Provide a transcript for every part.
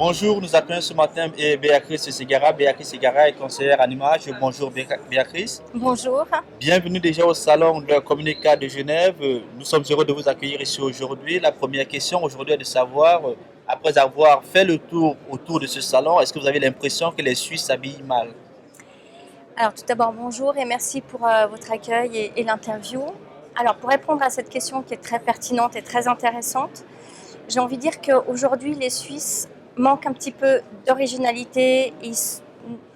Bonjour, nous accueillons ce matin Béatrice Segara. Béatrice Segara est conseillère en image. Bonjour Béatrice. Bonjour. Bienvenue déjà au salon de Communica de Genève. Nous sommes heureux de vous accueillir ici aujourd'hui. La première question aujourd'hui est de savoir, après avoir fait le tour autour de ce salon, est-ce que vous avez l'impression que les Suisses s'habillent mal? Alors tout d'abord bonjour et merci pour votre accueil et l'interview. Alors pour répondre à cette question qui est très pertinente et très intéressante, j'ai envie de dire qu'aujourd'hui les Suisses manquent un petit peu d'originalité.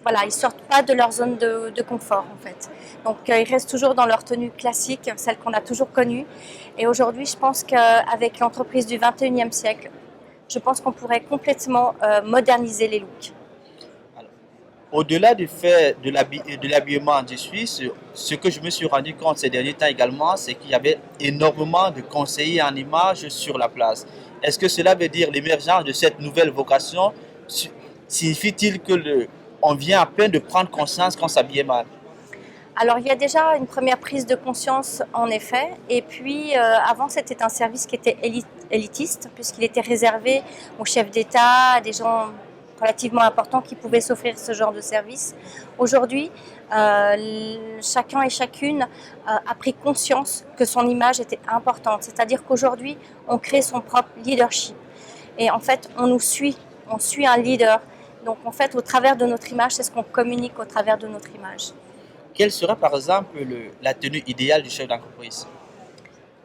Voilà, ils sortent pas de leur zone de confort en fait. Donc ils restent toujours dans leur tenue classique, celle qu'on a toujours connue. Et aujourd'hui je pense qu'avec l'entreprise du 21e siècle, je pense qu'on pourrait complètement moderniser les looks. Au-delà du fait de l'habillement des Suisses, ce que je me suis rendu compte ces derniers temps également, c'est qu'il y avait énormément de conseillers en images sur la place. Est-ce que cela veut dire l'émergence de cette nouvelle vocation? Signifie-t-il que on vient à peine de prendre conscience qu'on s'habillait mal? Alors il y a déjà une première prise de conscience en effet, et puis avant c'était un service qui était élitiste puisqu'il était réservé aux chefs d'État, à des gens relativement importants qui pouvaient s'offrir ce genre de service. Aujourd'hui, chacun et chacune a pris conscience que son image était importante, c'est-à-dire qu'aujourd'hui on crée son propre leadership et en fait on suit un leader. Donc en fait au travers de notre image, c'est ce qu'on communique au travers de notre image. Quelle serait par exemple la tenue idéale du chef d'entreprise?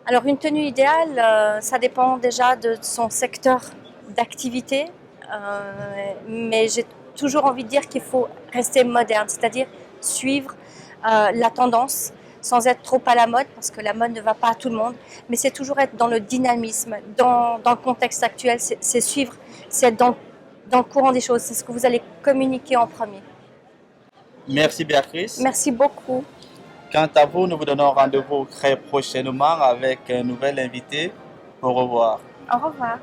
Alors une tenue idéale, ça dépend déjà de son secteur d'activité, mais j'ai toujours envie de dire qu'il faut rester moderne, c'est-à-dire suivre la tendance sans être trop à la mode, parce que la mode ne va pas à tout le monde, mais c'est toujours être dans le dynamisme, dans le contexte actuel, c'est suivre, c'est être dans le courant des choses, c'est ce que vous allez communiquer en premier. Merci Béatrice. Merci beaucoup. Quant à vous, nous vous donnons rendez-vous très prochainement avec un nouvel invité. Au revoir. Au revoir.